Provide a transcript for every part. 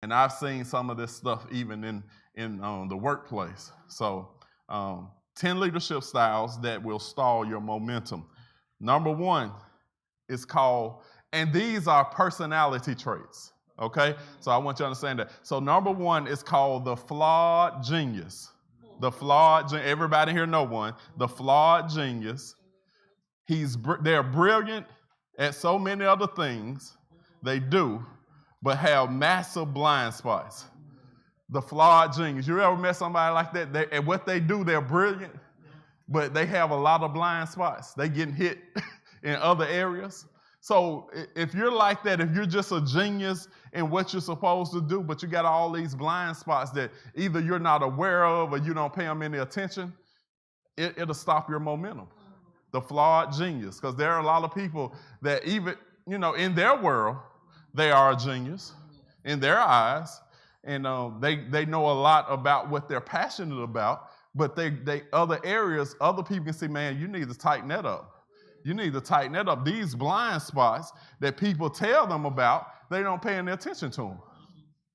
And I've seen some of this stuff even in the workplace. So 10 leadership styles that will stall your momentum. Number 1 is called, and these are personality traits. Okay, so I want you to understand that. So number 1 is called the Flawed Genius. The Flawed Genius. Everybody here know one. The Flawed Genius. They're brilliant at so many other things they do, but have massive blind spots. The Flawed Genius. You ever met somebody like that? And what they do, they're brilliant, but they have a lot of blind spots. They getting hit in other areas. So if you're like that, if you're just a genius in what you're supposed to do, but you got all these blind spots that either you're not aware of or you don't pay them any attention, it'll stop your momentum. The Flawed Genius, because there are a lot of people that even, in their world, they are a genius in their eyes, and they know a lot about what they're passionate about, but they other areas, other people can say, man, you need to tighten that up. You need to tighten that up. These blind spots that people tell them about, they don't pay any attention to them.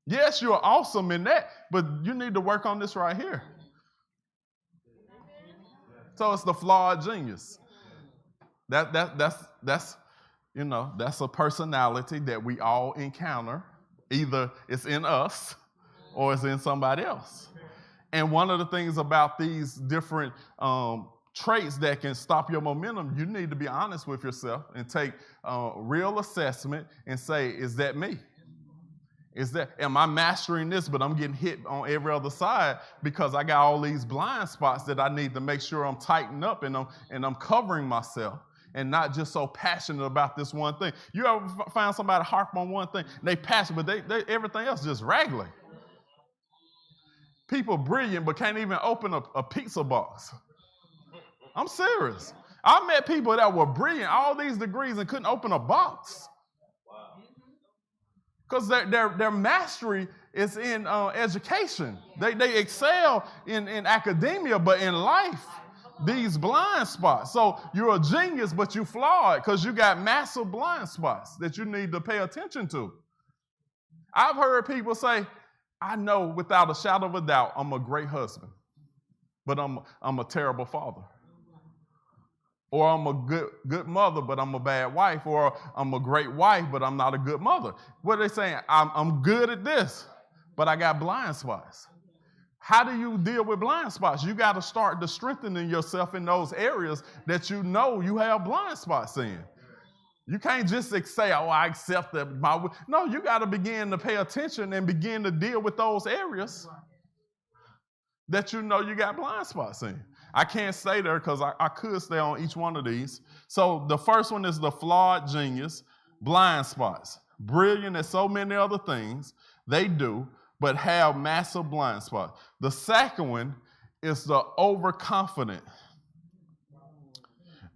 Yes, you're awesome in that, but you need to work on this right here. So it's the Flawed Genius. That's a personality that we all encounter. Either it's in us or it's in somebody else. And one of the things about these different traits that can stop your momentum, you need to be honest with yourself and take real assessment and say, is that me? Am I mastering this, but I'm getting hit on every other side because I got all these blind spots that I need to make sure I'm tightened up and I'm covering myself and not just so passionate about this one thing. You ever find somebody harp on one thing, they passionate, but they everything else just raggling. People brilliant, but can't even open a pizza box. I'm serious. I met people that were brilliant, all these degrees, and couldn't open a box. Because their mastery is in education. They excel in academia, but in life, these blind spots. So you're a genius, but you're flawed because you got massive blind spots that you need to pay attention to. I've heard people say, I know without a shadow of a doubt, I'm a great husband, but I'm a terrible father. Or I'm a good mother, but I'm a bad wife. Or I'm a great wife, but I'm not a good mother. What are they saying? I'm good at this, but I got blind spots. How do you deal with blind spots? You got to start to strengthening yourself in those areas that you know you have blind spots in. You can't just say, oh, I accept that. No, you got to begin to pay attention and begin to deal with those areas that you know you got blind spots in. I can't stay there because I could stay on each one of these. So the first one is the Flawed Genius, blind spots. Brilliant at so many other things they do, but have massive blind spots. The second one is the Overconfident.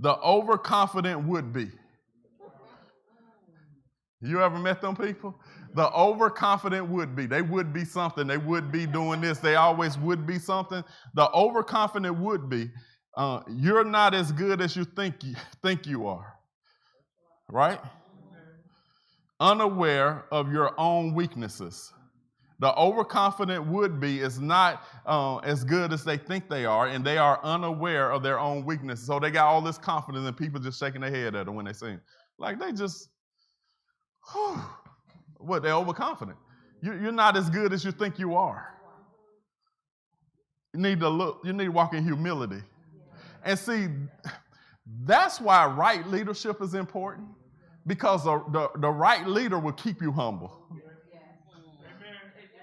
The Overconfident would-be. You ever met them people? The Overconfident would-be. They would be something. They would be doing this. They always would be something. The Overconfident would-be. You're not as good as you think you are. Right? Unaware of your own weaknesses. The Overconfident would-be is not as good as they think they are, and they are unaware of their own weaknesses. So they got all this confidence, and people just shaking their head at them when they sing. Like they just, what, they're overconfident. You're not as good as you think you are. You need to walk in humility. And see, that's why right leadership is important, because the right leader will keep you humble.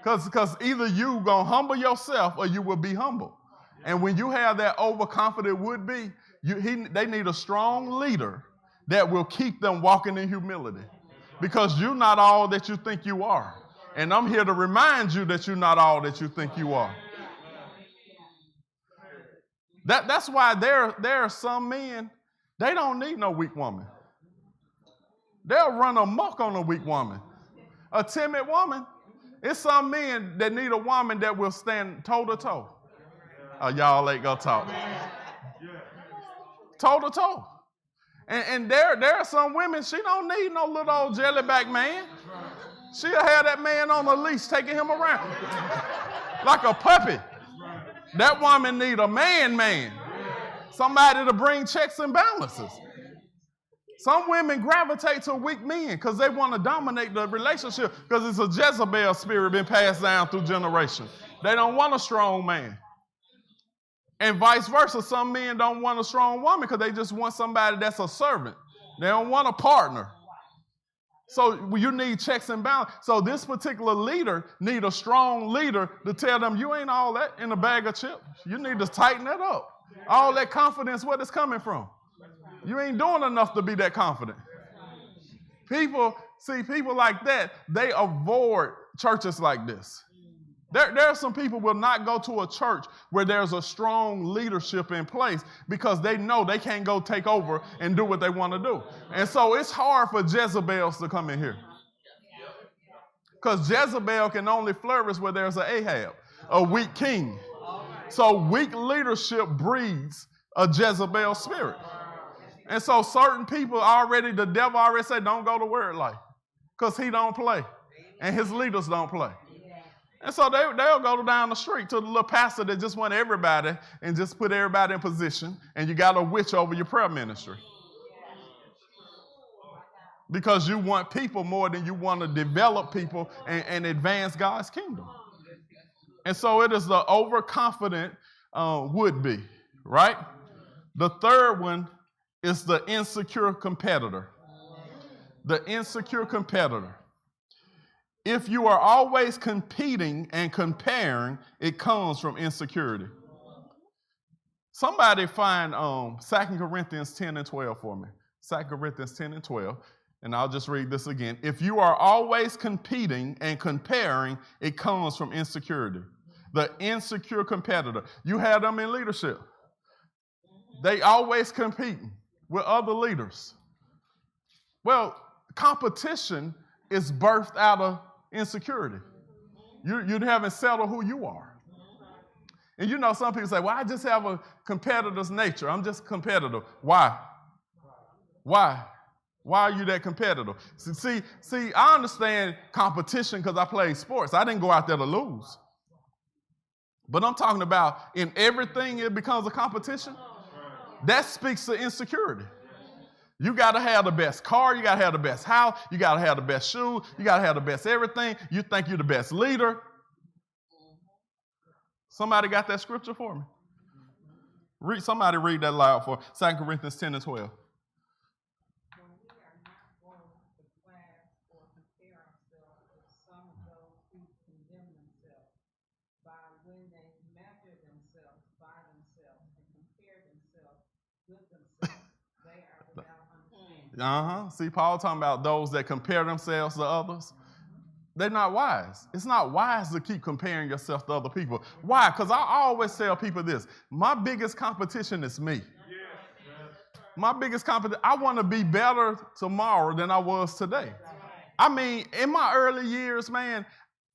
Because either you going to humble yourself or you will be humble. And when you have that overconfident would-be, they need a strong leader that will keep them walking in humility. Because you're not all that you think you are. And I'm here to remind you that you're not all that you think you are. That's why there are some men, they don't need no weak woman. They'll run amok on a weak woman. A timid woman. It's some men that need a woman that will stand toe-to-toe. Oh, y'all ain't gonna talk. Toe-to-toe. And there are some women, she don't need no little old jellyback man. She'll have that man on a leash taking him around like a puppy. That woman need a man. Somebody to bring checks and balances. Some women gravitate to weak men because they want to dominate the relationship because it's a Jezebel spirit been passed down through generations. They don't want a strong man. And vice versa, some men don't want a strong woman because they just want somebody that's a servant. They don't want a partner. So you need checks and balance. So this particular leader need a strong leader to tell them, you ain't all that in a bag of chips. You need to tighten that up. All that confidence, where it's coming from? You ain't doing enough to be that confident. People like that, they avoid churches like this. There are some people who will not go to a church where there's a strong leadership in place because they know they can't go take over and do what they want to do. And so it's hard for Jezebels to come in here. Because Jezebel can only flourish where there's an Ahab, a weak king. So weak leadership breeds a Jezebel spirit. And so certain people the devil already said, don't go to Word Life because he don't play and his leaders don't play. And so they'll go down the street to the little pastor that just want everybody and just put everybody in position, and you got a witch over your prayer ministry. Because you want people more than you want to develop people and advance God's kingdom. And so it is the overconfident would-be, right? The third one is the insecure competitor. The insecure competitor. If you are always competing and comparing, it comes from insecurity. Somebody find 2 Corinthians 10 and 12 for me. 2 Corinthians 10 and 12. And I'll just read this again. If you are always competing and comparing, it comes from insecurity. The insecure competitor. You have them in leadership. They always competing with other leaders. Well, competition is birthed out of insecurity. You haven't settled who you are. And you know, some people say, well, I just have a competitor's nature. I'm just competitive. Why? Why are you that competitive? See, I understand competition because I played sports. I didn't go out there to lose. But I'm talking about in everything it becomes a competition. That speaks to insecurity. You got to have the best car. You got to have the best house. You got to have the best shoes. You got to have the best everything. You think you're the best leader. Somebody got that scripture for me? Somebody read that loud for 2 Corinthians 10 and 12. See, Paul talking about those that compare themselves to others. They're not wise. It's not wise to keep comparing yourself to other people. Why? Because I always tell people this. My biggest competition is me. My biggest competition, I want to be better tomorrow than I was today. I mean, in my early years, man,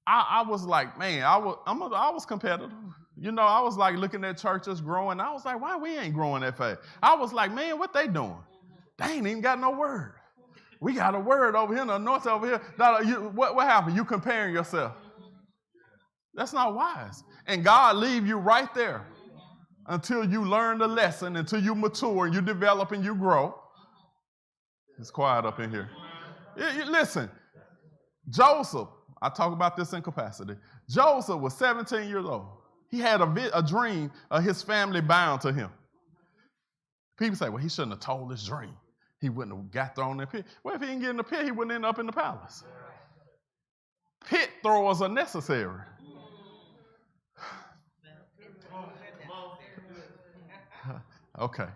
I was like, man, I was competitive. You know, I was like looking at churches growing. I was like, why we ain't growing that fast? I was like, man, what they doing? They ain't even got no word. We got a word over here, the anointing over here. What happened? You comparing yourself. That's not wise. And God leave you right there until you learn the lesson, until you mature and you develop and you grow. It's quiet up in here. Listen, Joseph, I talk about this in capacity. Joseph was 17 years old. He had a dream of his family bound to him. People say, well, he shouldn't have told his dream. He wouldn't have got thrown in the pit. Well, if he didn't get in the pit, he wouldn't end up in the palace. Pit throwers are necessary. Okay.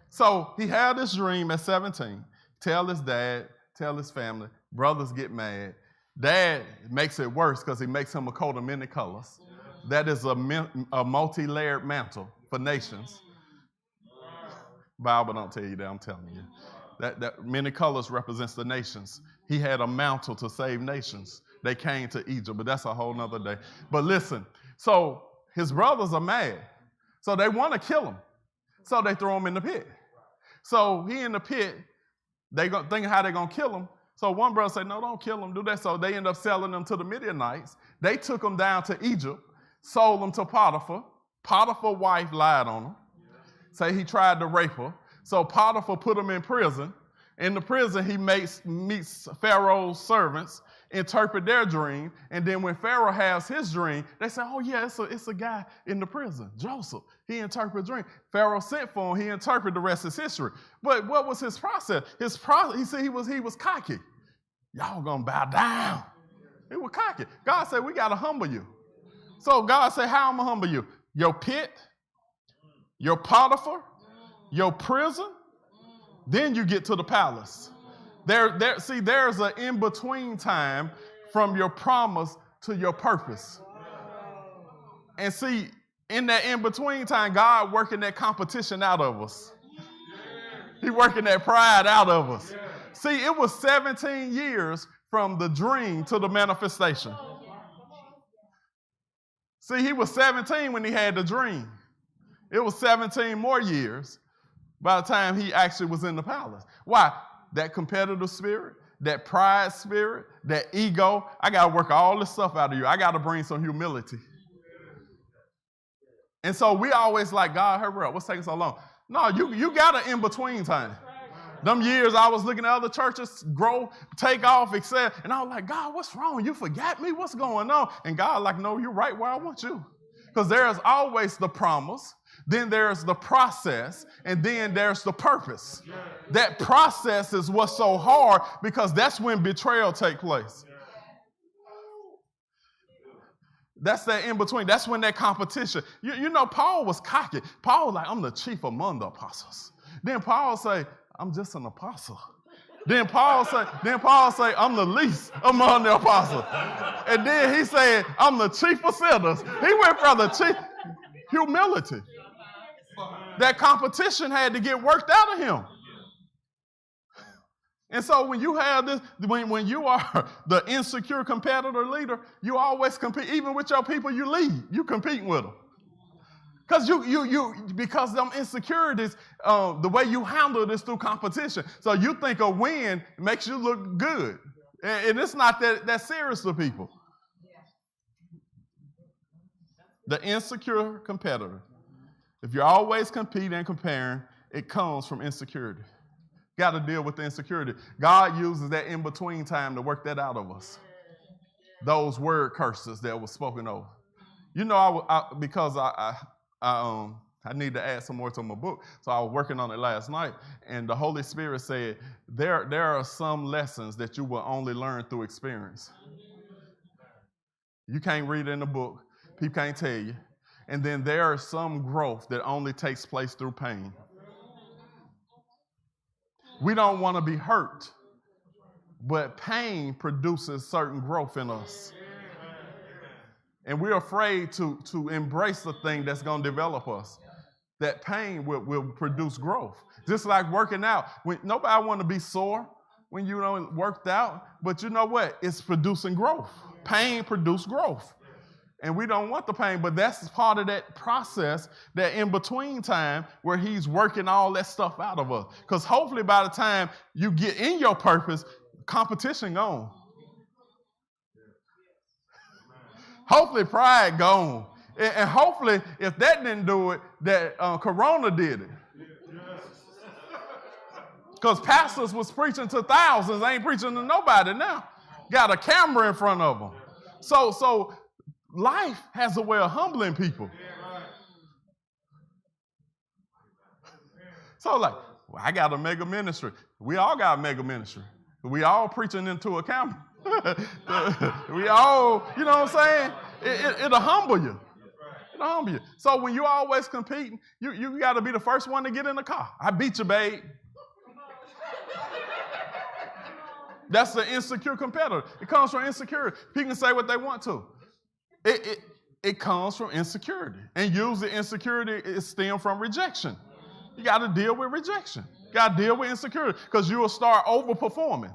So he had this dream at 17. Tell his dad, tell his family. Brothers get mad. Dad makes it worse because he makes him a coat of many colors. That is a multi-layered mantle for nations. Bible don't tell you that, I'm telling you. That many colors represents the nations. He had a mantle to save nations. They came to Egypt, but that's a whole nother day. But listen, so his brothers are mad. So they want to kill him. So they throw him in the pit. So he in the pit, they thinking how they're going to kill him. So one brother said, no, don't kill them, do that. So they end up selling them to the Midianites. They took them down to Egypt, sold them to Potiphar. Potiphar's wife lied on him. Say he tried to rape her. So Potiphar put him in prison. In the prison, he meets Pharaoh's servants, interpret their dream, and then when Pharaoh has his dream, they say, oh yeah, it's a guy in the prison, Joseph. He interpreted dream. Pharaoh sent for him, he interpreted the rest of his history. But what was his process? He said he was cocky. Y'all gonna bow down. He was cocky. God said, we gotta humble you. So God said, how am I humble you? Your pit, your Potiphar, your prison, then you get to the palace. There's an in-between time from your promise to your purpose. And see, in that in-between time, God working that competition out of us. He working that pride out of us. See, it was 17 years from the dream to the manifestation. See, he was 17 when he had the dream. It was 17 more years by the time he actually was in the palace. Why? That competitive spirit, that pride spirit, that ego. I got to work all this stuff out of you. I got to bring some humility. And so we always like, God, hurry up. What's taking so long? No, you got an in-between time. Them years I was looking at other churches grow, take off, etc. And I was like, God, what's wrong? You forgot me? What's going on? And God like, no, you're right where I want you. Because there is always the promise, then there's the process, and then there's the purpose. That process is what's so hard because that's when betrayal takes place. That's that in between. That's when that competition. You know, Paul was cocky. Paul was like, I'm the chief among the apostles. Then Paul say, I'm just an apostle. Then Paul say, I'm the least among the apostles. And then he said, I'm the chief of sinners. He went from the chief humility. That competition had to get worked out of him. And so when you have this, when you are the insecure competitor leader, you always compete. Even with your people you lead, you competing with them. Because them insecurities, the way you handle this through competition. So you think a win makes you look good. And it's not that serious to people. The insecure competitor. If you're always competing and comparing, it comes from insecurity. Got to deal with the insecurity. God uses that in-between time to work that out of us. Those word curses that were spoken over. You know, I need to add some more to my book. So I was working on it last night, and the Holy Spirit said, there are some lessons that you will only learn through experience. You can't read it in the book. People can't tell you. And then there is some growth that only takes place through pain. We don't want to be hurt, but pain produces certain growth in us. And we're afraid to embrace the thing that's going to develop us. That pain will produce growth. Just like working out. Nobody want to be sore when you worked out, but you know what? It's producing growth. Pain produces growth. And we don't want the pain, but that's part of that process, that in-between time where he's working all that stuff out of us. Because hopefully by the time you get in your purpose, competition gone. Hopefully pride gone. And hopefully if that didn't do it, that Corona did it. Because pastors was preaching to thousands, ain't preaching to nobody now. Got a camera in front of them. So life has a way of humbling people. So like, well, I got a mega ministry. We all got a mega ministry. We all preaching into a camera. We all, you know what I'm saying? It'll humble you. It'll humble you. So when you're always competing, you got to be the first one to get in the car. I beat you, babe. That's the insecure competitor. It comes from insecurity. People can say what they want to. It comes from insecurity. And usually insecurity is stemmed from rejection. You got to deal with rejection. You got to deal with insecurity because you will start overperforming.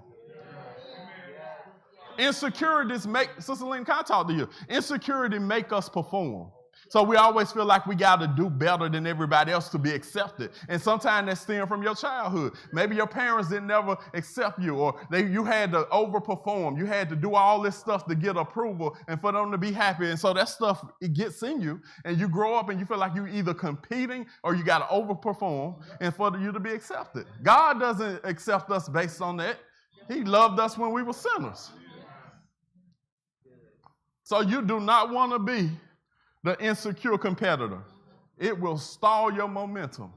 Insecurities make, Sister Lynn, can I talk to you? Insecurity make us perform. So we always feel like we got to do better than everybody else to be accepted. And sometimes that's stems from your childhood. Maybe your parents didn't ever accept you, or you had to overperform. You had to do all this stuff to get approval and for them to be happy. And so that stuff, it gets in you, and you grow up and you feel like you're either competing or you got to overperform and for you to be accepted. God doesn't accept us based on that. He loved us when we were sinners. So you do not want to be the insecure competitor. It will stall your momentum.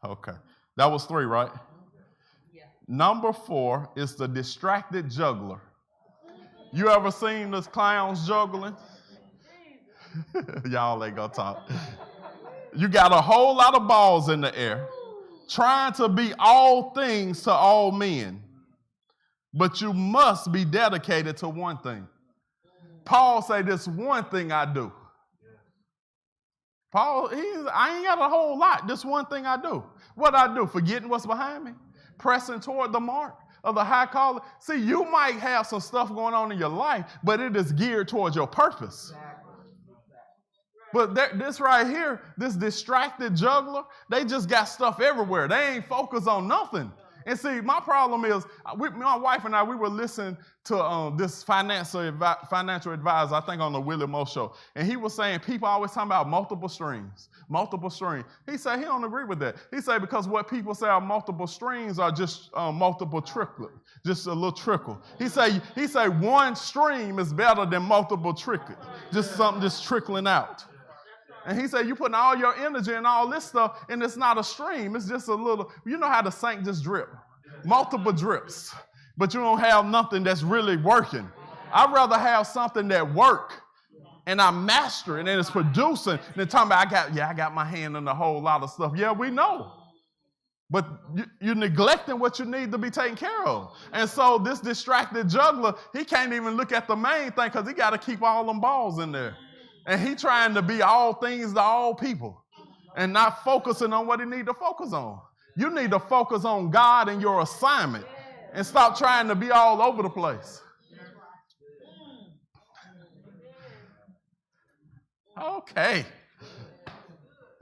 Okay. That was 3, right? Yeah. Number 4 is the distracted juggler. You ever seen those clowns juggling? Y'all ain't gonna talk. You got a whole lot of balls in the air, trying to be all things to all men. But you must be dedicated to one thing. Paul say, this one thing I do. Paul, I ain't got a whole lot. This one thing I do. What I do? Forgetting what's behind me? Pressing toward the mark of the high calling? See, you might have some stuff going on in your life, but it is geared towards your purpose. But this right here, this distracted juggler, they just got stuff everywhere. They ain't focused on nothing. And see, my problem is, my wife and I, we were listening to this financial advisor, I think on the Willie Moe show. And he was saying people always talking about multiple streams. He said he don't agree with that. He said because what people say are multiple streams are just multiple trickle, just a little trickle. He say one stream is better than multiple trickle, just something just trickling out. And he said, you're putting all your energy and all this stuff, and it's not a stream. It's just a little, you know how the sink just drip. Multiple drips. But you don't have nothing that's really working. I'd rather have something that work, and I master it, and it's producing, than talking about, I got my hand in a whole lot of stuff. Yeah, we know. But you're neglecting what you need to be taken care of. And so this distracted juggler, he can't even look at the main thing because he got to keep all them balls in there. And he trying to be all things to all people and not focusing on what he need to focus on. You need to focus on God and your assignment and stop trying to be all over the place. Okay.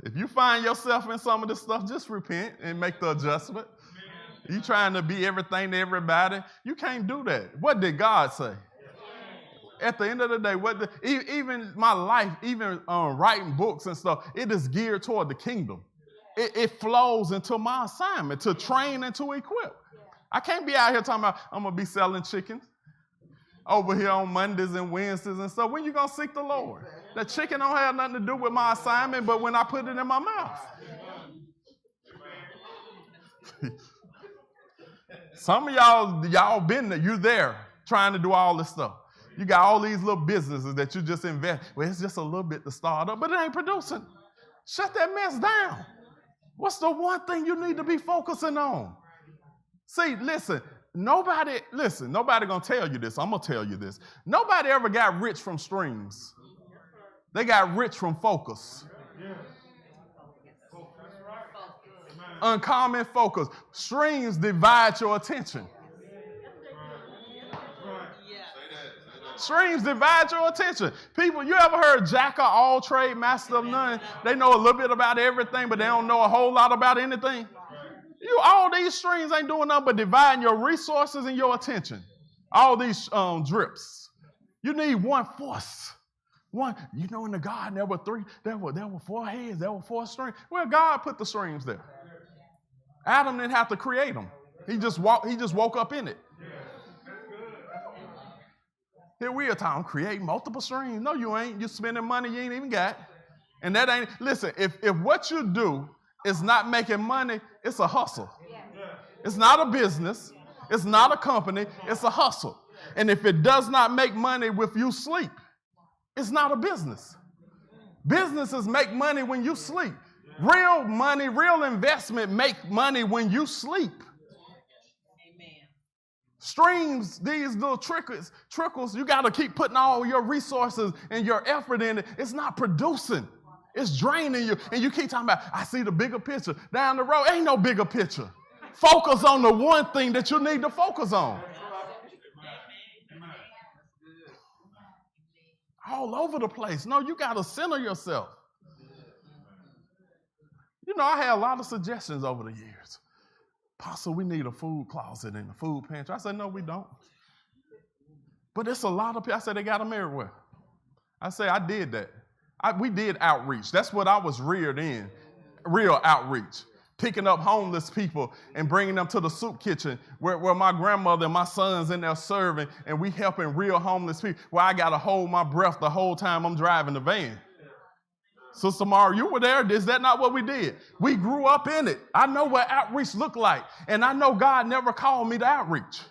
If you find yourself in some of this stuff, just repent and make the adjustment. You trying to be everything to everybody. You can't do that. What did God say? At the end of the day, even my life, even writing books and stuff, it is geared toward the kingdom. It flows into my assignment to train and to equip. I can't be out here talking about I'm going to be selling chicken over here on Mondays and Wednesdays and stuff. When you going to seek the Lord? The chicken don't have nothing to do with my assignment, but when I put it in my mouth. Some of y'all been there. You're there trying to do all this stuff. You got all these little businesses that you just invest. Well, it's just a little bit to start up, but it ain't producing. Shut that mess down. What's the one thing you need to be focusing on? See, nobody gonna tell you this. I'm gonna tell you this. Nobody ever got rich from streams. They got rich from focus. Uncommon focus. Streams divide your attention. Streams divide your attention. People, you ever heard Jack of all trade, master of none? They know a little bit about everything, but they don't know a whole lot about anything. All these streams ain't doing nothing but dividing your resources and your attention. All these drips. You need one force. One, in the garden there were 3, there were 4 heads, there were 4 strings. Well, God put the strings there. Adam didn't have to create them. He just woke up in it. Here we are talking, create multiple streams. No, you ain't. You're spending money you ain't even got. And that ain't, listen, if what you do is not making money, it's a hustle. It's not a business. It's not a company. It's a hustle. And if it does not make money with you sleep, it's not a business. Businesses make money when you sleep. Real money, real investment make money when you sleep. Streams, these little trickles, you got to keep putting all your resources and your effort in it. It's not producing. It's draining you. And you keep talking about, I see the bigger picture. Down the road, ain't no bigger picture. Focus on the one thing that you need to focus on. all over the place. No, you got to center yourself. You know, I had a lot of suggestions over the years. Apostle, we need a food closet in the food pantry. I said, no, we don't. But it's a lot of people. I said, they got them everywhere. I said, I did that. We did outreach. That's what I was reared in, real outreach. Picking up homeless people and bringing them to the soup kitchen where my grandmother and my son's in there serving, and we helping real homeless people where I got to hold my breath the whole time I'm driving the van. Sister Mara, you were there. Is that not what we did? We grew up in it. I know what outreach looked like, and I know God never called me to outreach.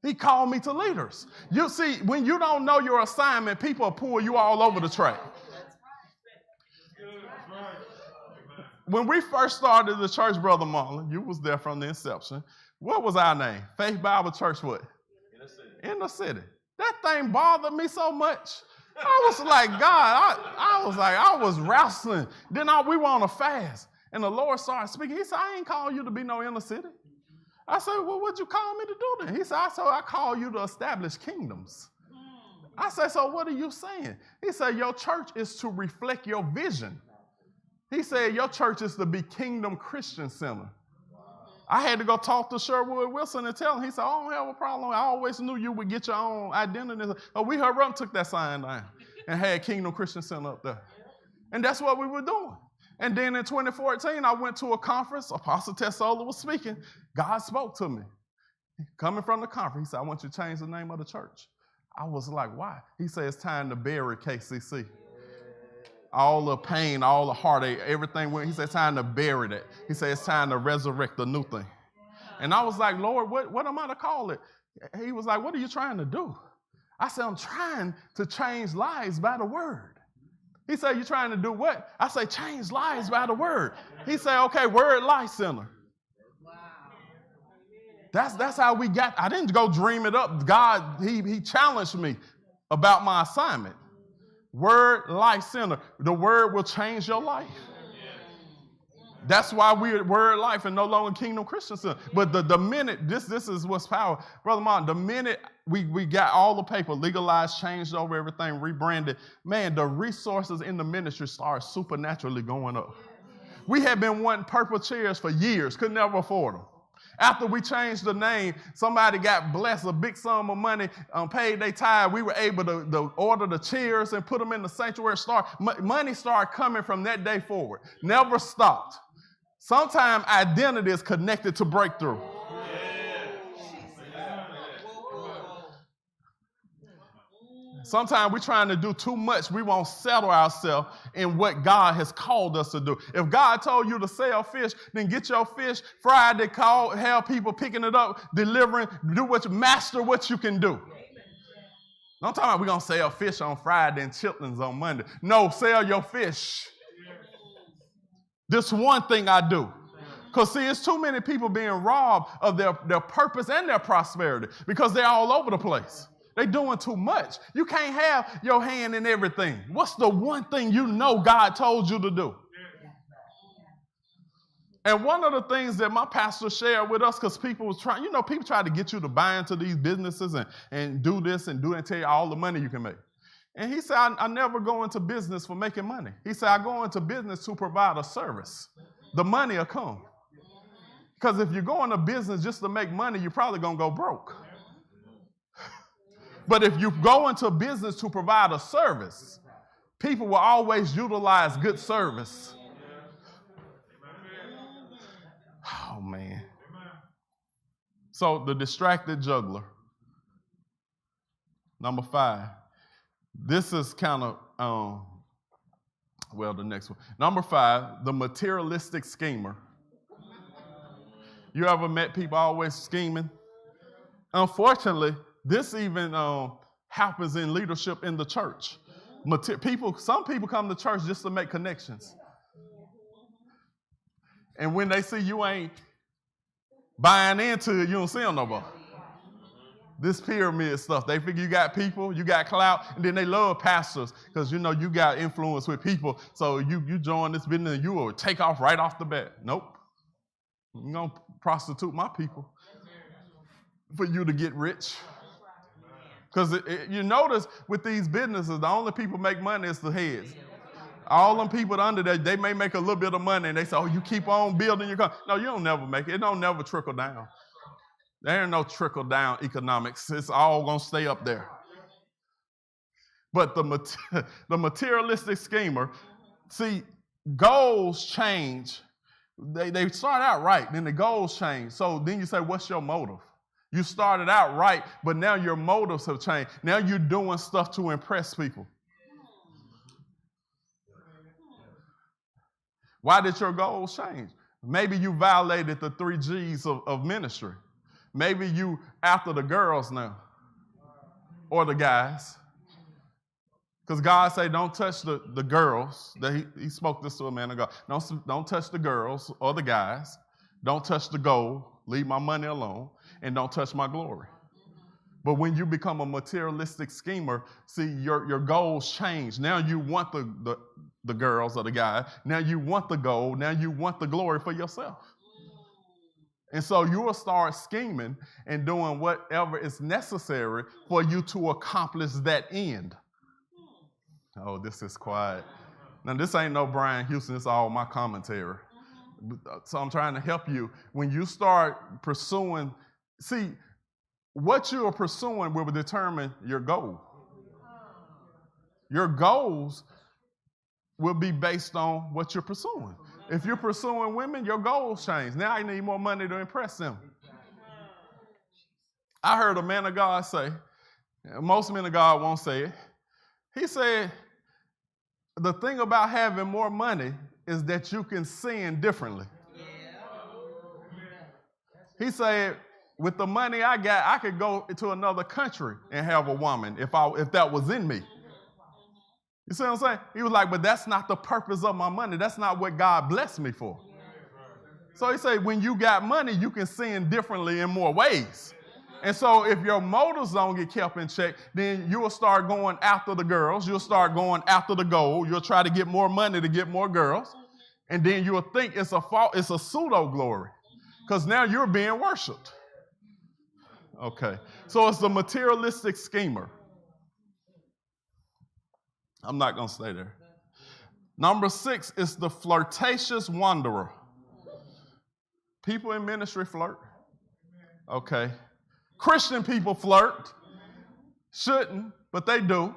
He called me to leaders. You see, when you don't know your assignment, people pull you all over the track. When we first started the church, Brother Marlon, you was there from the inception. What was our name? Faith Bible Church what? In the city. That thing bothered me so much. I was like, God, I was wrestling. Then we were on a fast. And the Lord started speaking. He said, I ain't called you to be no inner city. I said, well, what'd you call me to do then? He said, I call you to establish kingdoms. I said, so what are you saying? He said, your church is to reflect your vision. He said, your church is to be Kingdom Christian Center. I had to go talk to Sherwood Wilson and tell him. He said, I don't have a problem. I always knew you would get your own identity. Oh, we hurried up and took that sign down and had Kingdom Christian Center up there. And that's what we were doing. And then in 2014, I went to a conference. Apostle Tessola was speaking. God spoke to me. Coming from the conference, he said, I want you to change the name of the church. I was like, why? He said, it's time to bury KCC. All the pain, all the heartache, everything. He said, it's time to bury that. He said, it's time to resurrect the new thing. And I was like, Lord, what am I to call it? He was like, what are you trying to do? I said, I'm trying to change lives by the word. He said, you trying to do what? I say, change lives by the word. He said, okay, Word Life Center. Wow. That's how we got. I didn't go dream it up. God, he challenged me about my assignment. Word Life Center. The word will change your life. That's why we're at Word Life and no longer Kingdom Christian Center. But the minute, this is what's power. Brother Martin, the minute we got all the paper legalized, changed over everything, rebranded, man, the resources in the ministry started supernaturally going up. We had been wanting purple chairs for years, could never afford them. After we changed the name, somebody got blessed a big sum of money, paid their tithe. We were able to order the chairs and put them in the sanctuary. Money started coming from that day forward. Never stopped. Sometimes identity is connected to breakthrough. Sometimes we're trying to do too much. We won't settle ourselves in what God has called us to do. If God told you to sell fish, then get your fish Friday, have people picking it up, delivering, master what you can do. I'm talking about we're going to sell fish on Friday and chitlins on Monday. No, sell your fish. This one thing I do. Because, see, it's too many people being robbed of their purpose and their prosperity because they're all over the place. They're doing too much. You can't have your hand in everything. What's the one thing you know God told you to do? And one of the things that my pastor shared with us, because people was trying, people try to get you to buy into these businesses and do this and do that and tell you all the money you can make. And he said, I never go into business for making money. He said, I go into business to provide a service. The money will come. Because if you go into business just to make money, you're probably going to go broke. But if you go into business to provide a service, people will always utilize good service. Oh, man. So the distracted juggler. Number 5. This is kind of, the next one. Number 5, the materialistic schemer. You ever met people always scheming? Unfortunately, this even happens in leadership in the church. Some people come to church just to make connections. And when they see you ain't buying into it, you don't see them no more. This pyramid stuff, they figure you got people, you got clout, and then they love pastors because you got influence with people. So you join this business and you will take off right off the bat. Nope. You're going to prostitute my people for you to get rich. Because you notice with these businesses, the only people make money is the heads. All them people under there, they may make a little bit of money, and they say, oh, you keep on building your company. No, you don't never make it. It don't never trickle down. There ain't no trickle down economics. It's all going to stay up there. But the materialistic schemer, see, goals change. They start out right, then the goals change. So then you say, what's your motive? You started out right, but now your motives have changed. Now you're doing stuff to impress people. Why did your goals change? Maybe you violated the 3 G's of ministry. Maybe you after the girls now or the guys. Because God say, don't touch the girls. He spoke this to a man of God. Don't touch the girls or the guys. Don't touch the gold. Leave my money alone. And don't touch my glory. But when you become a materialistic schemer, see, your goals change. Now you want the girls or the guy. Now you want the gold. Now you want the glory for yourself. And so you will start scheming and doing whatever is necessary for you to accomplish that end. Oh, this is quiet. Now, this ain't no Brian Houston. It's all my commentary. So I'm trying to help you. When you start pursuing, see, what you are pursuing will determine your goal. Your goals will be based on what you're pursuing. If you're pursuing women, your goals change. Now I need more money to impress them. I heard a man of God say, most men of God won't say it. He said, the thing about having more money is that you can sin differently. He said, with the money I got, I could go to another country and have a woman if that was in me. You see what I'm saying? He was like, but that's not the purpose of my money. That's not what God blessed me for. So he said, when you got money, you can sin differently in more ways. And so if your motives don't get kept in check, then you will start going after the girls. You'll start going after the gold. You'll try to get more money to get more girls. And then you'll think it's a pseudo glory because now you're being worshiped. Okay. So it's the materialistic schemer. I'm not going to stay there. Number 6 is the flirtatious wanderer. People in ministry flirt. Okay. Christian people flirt. Shouldn't, but they do.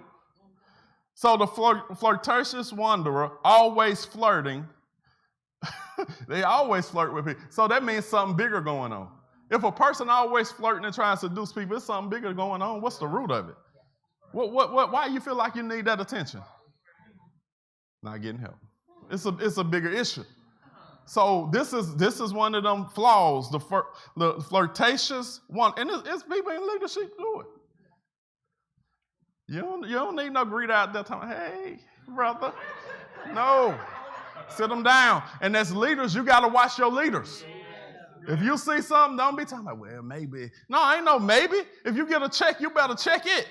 So the flirtatious wanderer, always flirting. They always flirt with people. So that means something bigger going on. If a person always flirting and trying to seduce people, there's something bigger going on. What's the root of it? Why do you feel like you need that attention? Not getting help. It's a bigger issue. So this is one of them flaws, the flirtatious one, and it's people in leadership do it. You don't need no greet out there talking, hey, brother. No. Sit them down. And as leaders, you got to watch your leaders. If you see something, don't be talking about, well, maybe. No, ain't no maybe. If you get a check, you better check it.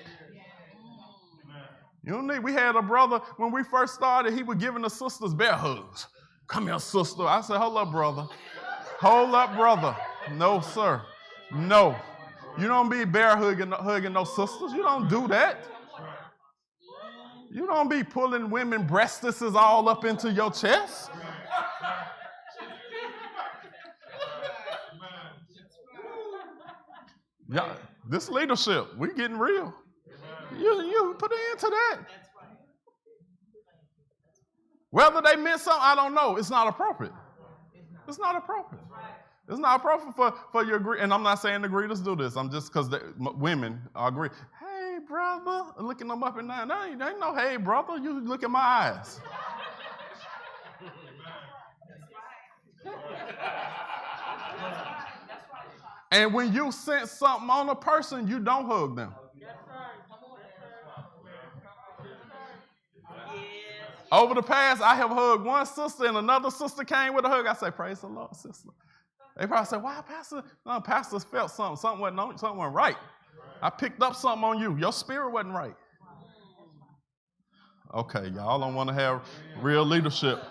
You don't need. We had a brother, when we first started, he was giving the sisters bear hugs. Come here, sister. I said, hold up, brother. Hold up, brother. No, sir. No. You don't be bear hugging no sisters. You don't do that. You don't be pulling women breastises all up into your chest. Yeah, this leadership, we getting real. You put an end to that. Whether they meant something, I don't know. It's not appropriate. It's not appropriate. It's not appropriate for your greet. And I'm not saying the greeters do this. I'm just because women agree. Hey, brother. Looking them up and down. There ain't no, hey, brother. You look at my eyes. And when you sense something on a person, you don't hug them. Over the past, I have hugged one sister and another sister came with a hug. I say, praise the Lord, sister. They probably say, why, Pastor? No, Pastor felt something. Something wasn't right. I picked up something on you. Your spirit wasn't right. Okay, y'all don't want to have real leadership.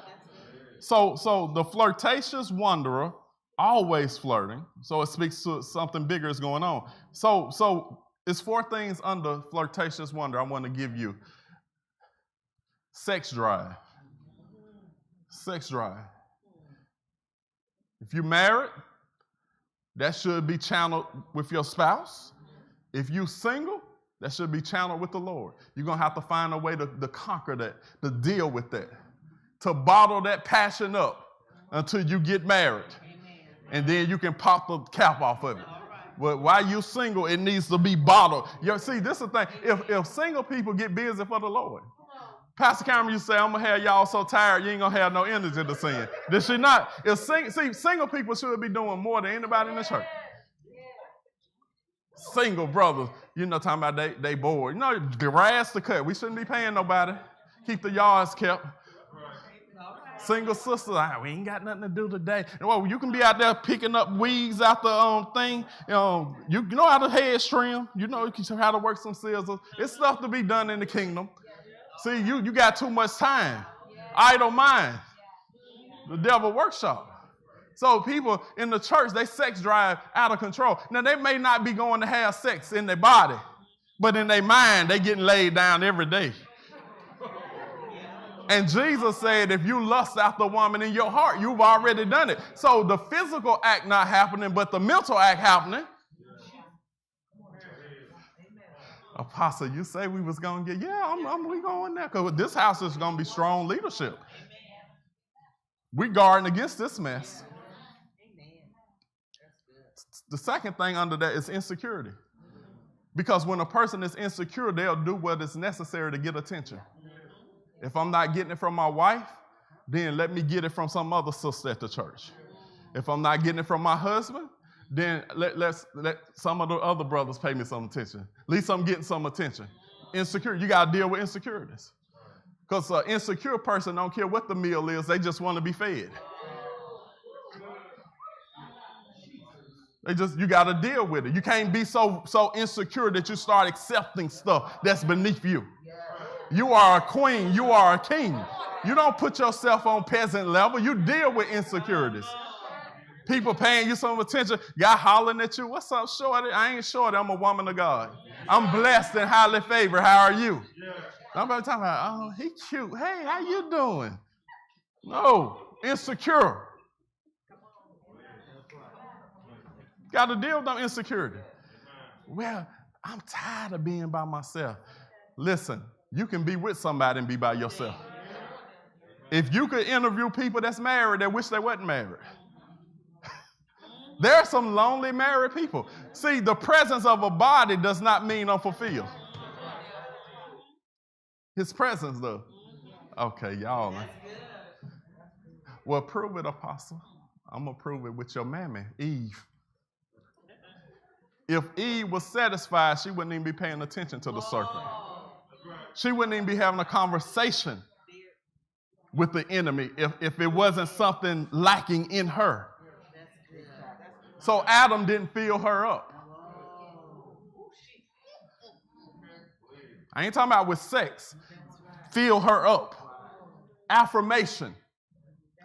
So the flirtatious wanderer, always flirting. So it speaks to something bigger is going on. So It's 4 things under flirtatious wonder I want to give you. Sex drive. Sex drive. If you're married, that should be channeled with your spouse. If you're single, that should be channeled with the Lord. You're going to have to find a way to conquer that, to deal with that, to bottle that passion up until you get married. Amen. And then you can pop the cap off of it. But while you're single, it needs to be bottled. See, this is the thing. If single people get busy for the Lord, Pastor Cameron used to say, I'm going to have y'all so tired, you ain't going to have no energy to sing. Did she not? Single people should be doing more than anybody in the church. Single brothers, talking about they bored. The grass to cut. We shouldn't be paying nobody. Keep the yards kept. Single sisters, we ain't got nothing to do today. Well, you can be out there picking up weeds out the thing. You know how to head trim. You know how to work some scissors. It's stuff to be done in the kingdom. See, you got too much time. Idle mind. The devil workshop. So people in the church, they sex drive out of control. Now, they may not be going to have sex in their body, but in their mind, they getting laid down every day. And Jesus said, if you lust after a woman in your heart, you've already done it. So the physical act not happening, but the mental act happening. Apostle, you say we was going to get, we going there. Because this house is going to be strong leadership. We guarding against this mess. The second thing under that is insecurity. Because when a person is insecure, they'll do what is necessary to get attention. If I'm not getting it from my wife, then let me get it from some other sister at the church. If I'm not getting it from my husband, then let some of the other brothers pay me some attention. At least I'm getting some attention. Insecurity, you got to deal with insecurities. Because an insecure person don't care what the meal is, they just want to be fed. You got to deal with it. You can't be so insecure that you start accepting stuff that's beneath you. You are a queen. You are a king. You don't put yourself on peasant level. You deal with insecurities. People paying you some attention. Guy hollering at you. What's up, shorty? I ain't shorty. I'm a woman of God. I'm blessed and highly favored. How are you? Nobody talking about, he cute. Hey, how you doing? No, insecure. Got to deal with them insecurity. Well, I'm tired of being by myself. Listen, you can be with somebody and be by yourself. If you could interview people that's married that wish they wasn't married. There are some lonely married people. See, the presence of a body does not mean unfulfilled. His presence does. Okay, y'all. Well, prove it, Apostle. I'm going to prove it with your mammy, Eve. If Eve was satisfied, she wouldn't even be paying attention to the serpent. She wouldn't even be having a conversation with the enemy if it wasn't something lacking in her. So Adam didn't fill her up. I ain't talking about with sex. Fill her up. Affirmation.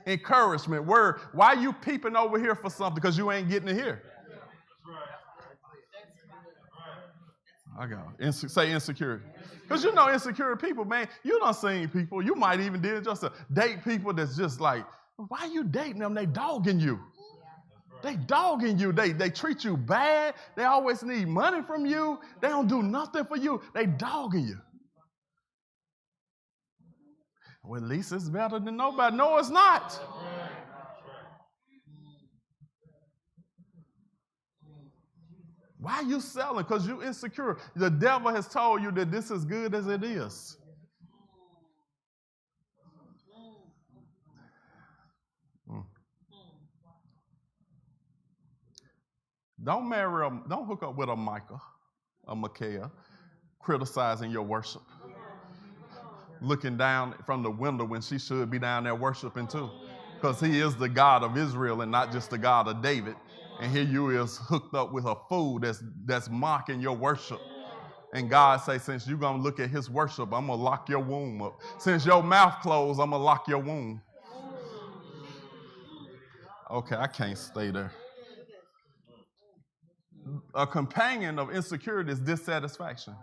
Encouragement. Word. Why you peeping over here for something? Because you ain't getting it here. I got it. Say insecurity. Because insecure people, man, you done seen people. You might even did just date people that's just like, why you dating them? They dogging you. They dogging you. They treat you bad. They always need money from you. They don't do nothing for you. They dogging you. Well, at least it's better than nobody. No, it's not. Why are you selling? Because you're insecure. The devil has told you that this is good as it is. Don't hook up with a Micah, a Micaiah, criticizing your worship. Looking down from the window when she should be down there worshiping too. Because he is the God of Israel and not just the God of David. And here you is hooked up with a fool that's mocking your worship. And God say, since you're going to look at his worship, I'm going to lock your womb up. Since your mouth closed, I'm going to lock your womb. Okay, I can't stay there. a companion of insecurity is dissatisfaction.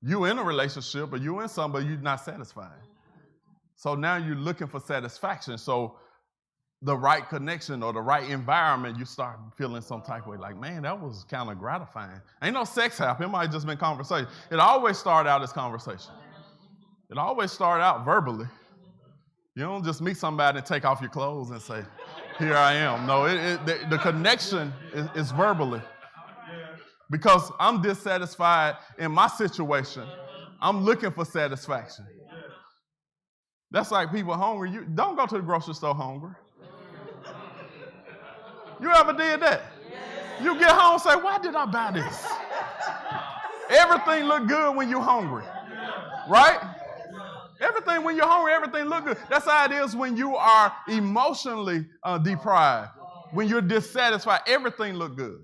You in a relationship or you in something, but you're not satisfied. So now you're looking for satisfaction. So the right connection or the right environment, you start feeling some type of way like, man, that was kind of gratifying. Ain't no sex happen. It might have just been conversation. It always started out as conversation. It always started out verbally. You don't just meet somebody and take off your clothes and say, here I am. No, the connection is verbally. Because I'm dissatisfied in my situation. I'm looking for satisfaction. That's like people hungry. You don't go to the grocery store hungry. You ever did that? You get home and say, why did I buy this? Everything look good when you're hungry. Right? Everything when you're hungry, everything look good. That's how it is when you are emotionally deprived. When you're dissatisfied, everything look good.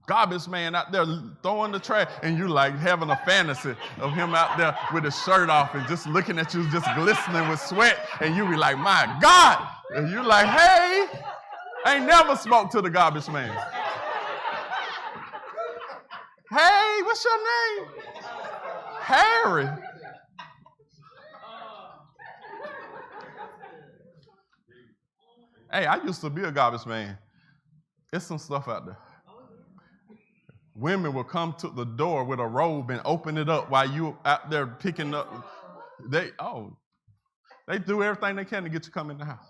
Garbage man out there throwing the trash, and you like having a fantasy of him out there with his shirt off and just looking at you, just glistening with sweat, and you be like, my God. And you like, hey, I ain't never spoke to the garbage man. Hey, what's your name? Harry. Hey, I used to be a garbage man. There's some stuff out there. Women will come to the door with a robe and open it up while you out there picking up. They do everything they can to get you to come in the house.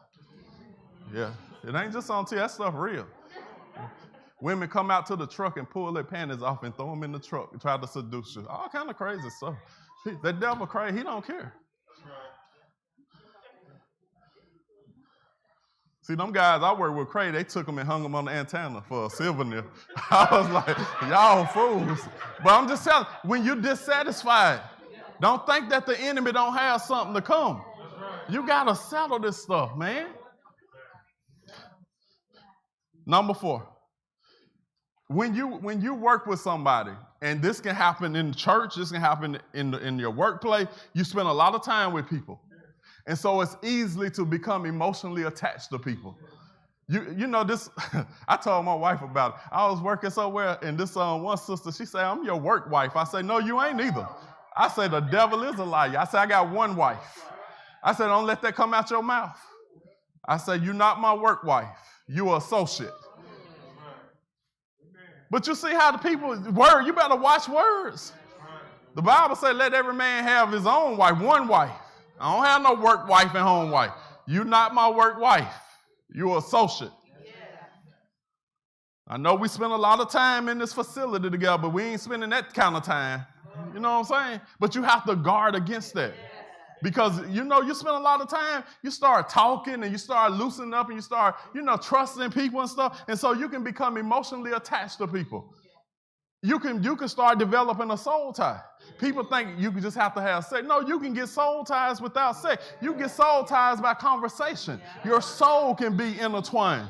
Yeah, it ain't just on TV. That stuff real. Women come out to the truck and pull their panties off and throw them in the truck and try to seduce you. All kind of crazy stuff. The devil crazy. He don't care. See, them guys I work with crazy, they took them and hung them on the antenna for a souvenir. I was like, y'all fools. But I'm just telling you, when you're dissatisfied, don't think that the enemy don't have something to come. You got to settle this stuff, man. Number 4. When you work with somebody, and this can happen in church, this can happen in your workplace, you spend a lot of time with people. And so it's easy to become emotionally attached to people. You know this, I told my wife about it. I was working somewhere, and this one sister, she said, I'm your work wife. I said, no, you ain't either. I said, the devil is a liar. I said, I got one wife. I said, don't let that come out your mouth. I said, you're not my work wife. You're an associate. But you see how the people, word, you better watch words. The Bible says, let every man have his own wife, one wife. I don't have no work wife and home wife. You're not my work wife. You're an associate. I know we spend a lot of time in this facility together, but we ain't spending that kind of time. You know what I'm saying? But you have to guard against that. Because, you spend a lot of time, you start talking and you start loosening up and you start, trusting people and stuff. And so you can become emotionally attached to people. You can start developing a soul tie. People think you can just have to have sex. No, you can get soul ties without sex. You get soul ties by conversation. Your soul can be intertwined.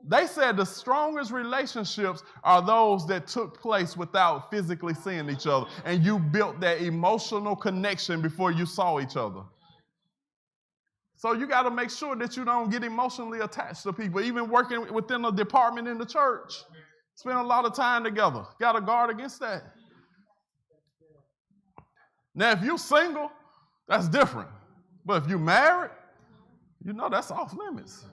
They said the strongest relationships are those that took place without physically seeing each other. And you built that emotional connection before you saw each other. So you got to make sure that you don't get emotionally attached to people, even working within a department in the church. Spend a lot of time together. Got to guard against that. Now, if you're single, that's different. But if you're married, that's off limits.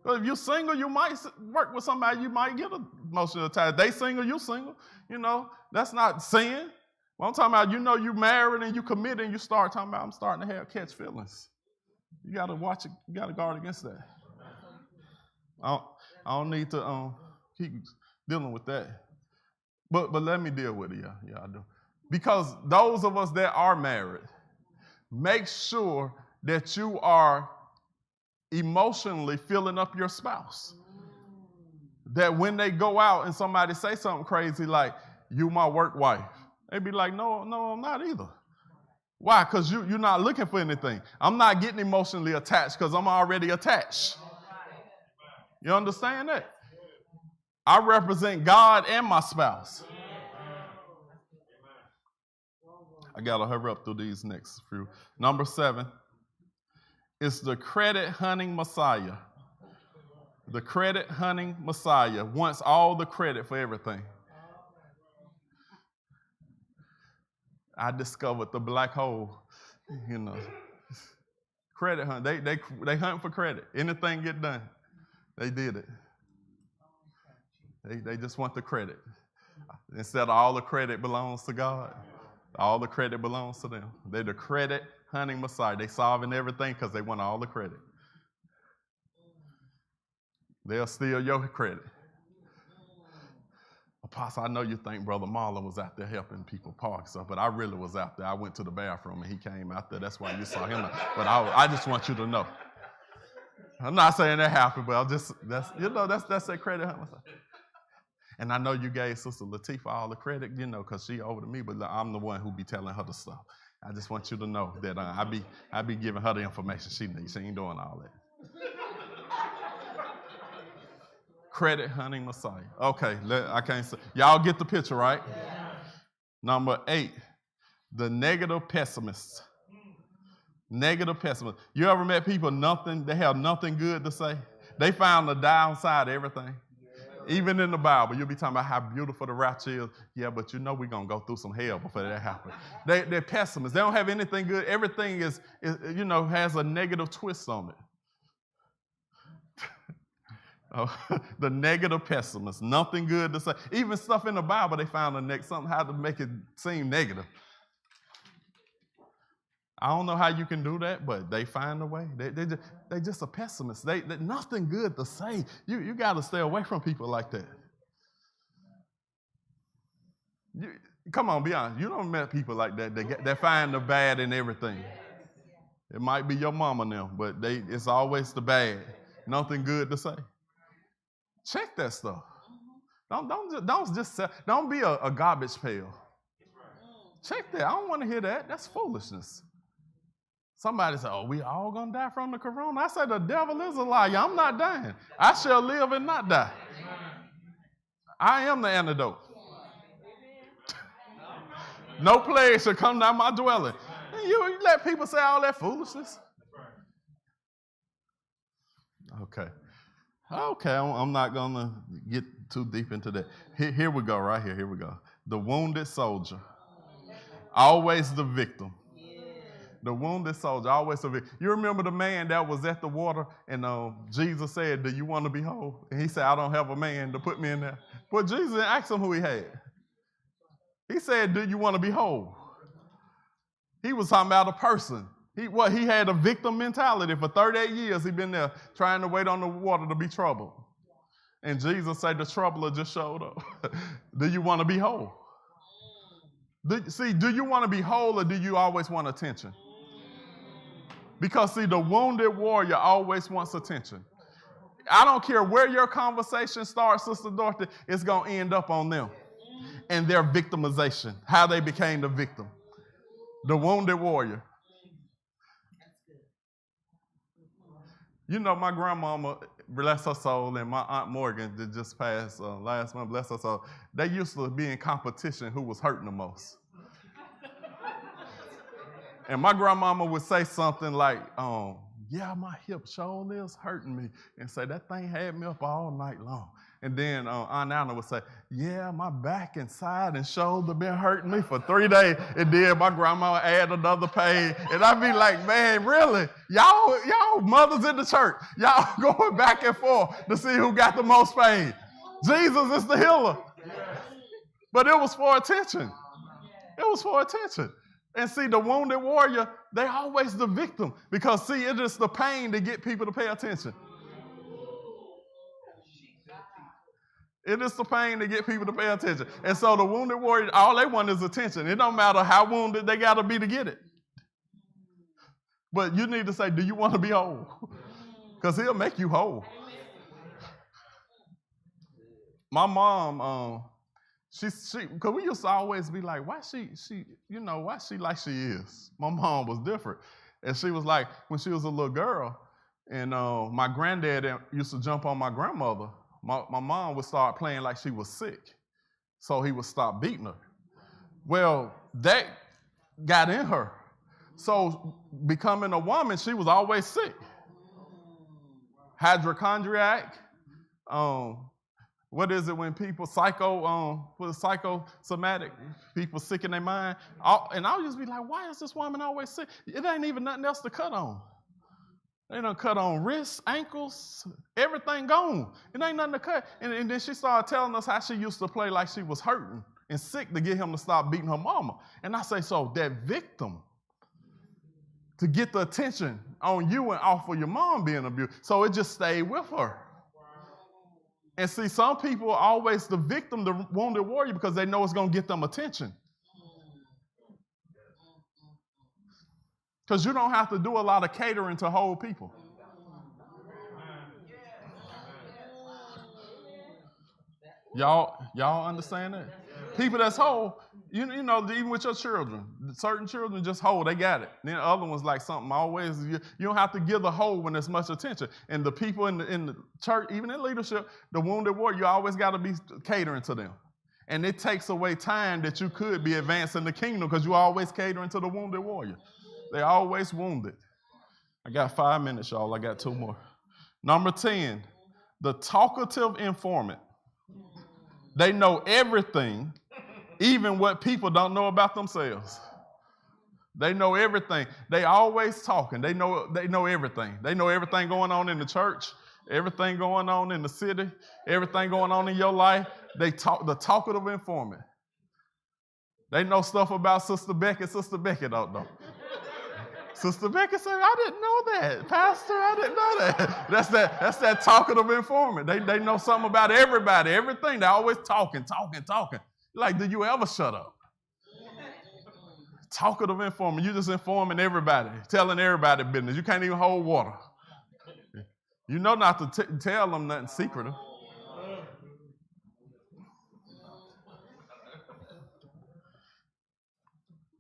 But if you're single, you might work with somebody, you might get emotionally attached. They single, you single. That's not sin. Well, I'm talking about, you married and you committed and you start talking about, I'm starting to catch feelings. You got to watch it. You got to guard against that. I don't need to keep dealing with that. But let me deal with it. Yeah, I do. Because those of us that are married, make sure that you are emotionally filling up your spouse. That when they go out and somebody say something crazy like, you my work wife, they be like, no, I'm not either. Why? Because you're not looking for anything. I'm not getting emotionally attached because I'm already attached. You understand that? I represent God and my spouse. I got to hurry up through these next few. Number 7 It's the credit hunting Messiah. The credit hunting Messiah wants all the credit for everything. I discovered the black hole, Credit hunt. They hunt for credit. Anything get done, they did it. They just want the credit. Instead of all the credit belongs to God, all the credit belongs to them. They're the credit hunting Messiah. They solving everything because they want all the credit. They'll steal your credit. Apostle, I know you think Brother Marlon was out there helping people park stuff, but I really was out there. I went to the bathroom and he came out there. That's why you saw him. But I just want you to know. I'm not saying that happened, but that's that credit hunt. And I know you gave Sister Latifah all the credit, because she over to me, but I'm the one who be telling her the stuff. I just want you to know that I be giving her the information she needs. She ain't doing all that. Credit hunting Messiah. Okay, I can't say. Y'all get the picture, right? Yeah. Number 8, the negative pessimists. Negative pessimists. You ever met people they have nothing good to say? They found the downside of everything. Yeah. Even in the Bible, you'll be talking about how beautiful the rapture is. Yeah, but we're going to go through some hell before that happens. They're pessimists. They don't have anything good. Everything is has a negative twist on it. The negative pessimist, nothing good to say. Even stuff in the Bible, they found something how to make it seem negative. I don't know how you can do that, but they find a way. They just a pessimist. They nothing good to say. You got to stay away from people like that. Come on, be honest. You don't met people like that. They find the bad in everything. It might be your mama now, but it's always the bad. Nothing good to say. Check that stuff. Don't be a garbage pail. Check that. I don't want to hear that. That's foolishness. Somebody said, we all going to die from the corona. I said, the devil is a liar. I'm not dying. I shall live and not die. I am the antidote. No plague shall come down my dwelling. You let people say all that foolishness. Okay, I'm not going to get too deep into that. Here we go, right here. Here we go. The wounded soldier. Always the victim. The wounded soldier, always the victim. You remember the man that was at the water and Jesus said, do you want to be whole? And he said, I don't have a man to put me in there. But Jesus asked him who he had. He said, do you want to be whole? He was talking about a person. He had a victim mentality. For 38 years, he'd been there trying to wait on the water to be troubled. And Jesus said, the troubler just showed up. Do you want to be whole? Do you want to be whole or do you always want attention? Because, the wounded warrior always wants attention. I don't care where your conversation starts, Sister Dorothy, it's going to end up on them and their victimization, how they became the victim. The wounded warrior. My grandmama, bless her soul, and my Aunt Morgan that just passed last month, bless her soul, they used to be in competition who was hurting the most. And my grandmama would say something like, yeah, my hip shoulder is hurting me. And say, that thing had me up all night long. And then Aunt Anna would say, yeah, my back and side and shoulder been hurting me for 3 days. And then my grandma would add another pain. And I'd be like, man, really? Y'all mothers in the church, y'all going back and forth to see who got the most pain. Jesus is the healer. But it was for attention. It was for attention. And the wounded warrior, they always the victim. Because it is the pain to get people to pay attention. It is the pain to get people to pay attention. And so the wounded warrior, all they want is attention. It don't matter how wounded they got to be to get it. But you need to say, do you want to be whole? Because he'll make you whole. My mom, because we used to always be like, why she like she is? My mom was different. And she was like, when she was a little girl, and my granddad used to jump on my grandmother, my mom would start playing like she was sick. So he would stop beating her. Well, that got in her. So becoming a woman, she was always sick. Hypochondriac. What is it when people psychosomatic, people sick in their mind? And I'll just be like, why is this woman always sick? It ain't even nothing else to cut on. They done cut on wrists, ankles, everything gone. It ain't nothing to cut. And then she started telling us how she used to play like she was hurting and sick to get him to stop beating her mama. And I say, so that victim, to get the attention on you and off of your mom being abused. So it just stayed with her. And see, some people are always the victim, the wounded warrior, because they know it's going to get them attention. Because you don't have to do a lot of catering to whole people. Y'all understand that? People that's whole, you know, even with your children, certain children just whole, they got it. Then the other ones like something always, you don't have to give the whole when there's much attention. And the people in the church, even in leadership, the wounded warrior, you always got to be catering to them. And it takes away time that you could be advancing the kingdom because you always catering to the wounded warrior. They're always wounded. I got 5 minutes, y'all. I got 2 more. Number 10, the talkative informant. They know everything, even what people don't know about themselves. They know everything. They always talking. They know everything. They know everything going on in the church, everything going on in the city, everything going on in your life. They talk, the talkative informant. They know stuff about Sister Becky. Sister Becky don't know. Sister Becky said, I didn't know that. Pastor, I didn't know that. That's that talkative informant. They know something about everybody, everything. They're always talking. Like, do you ever shut up? Talkative informant. You're just informing everybody, telling everybody business. You can't even hold water. You know not to tell them nothing secretive.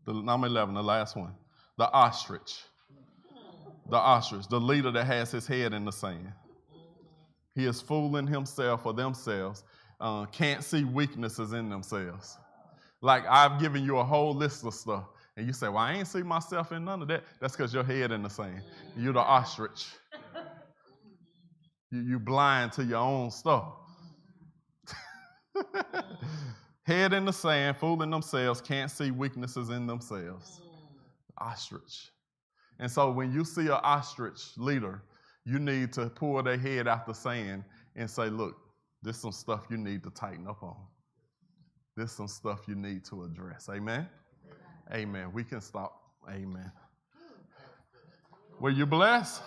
Number 11, the last one. The ostrich. The ostrich, the leader that has his head in the sand. He is fooling himself or themselves, can't see weaknesses in themselves. Like I've given you a whole list of stuff, and you say, well, I ain't see myself in none of that. That's because your head in the sand. You're the ostrich. You blind to your own stuff. Head in the sand, fooling themselves, can't see weaknesses in themselves. Ostrich. And so when you see an ostrich leader, you need to pull their head out the sand and say, look, there's some stuff you need to tighten up on. There's some stuff you need to address. Amen? Amen. We can stop. Amen. Were you blessed?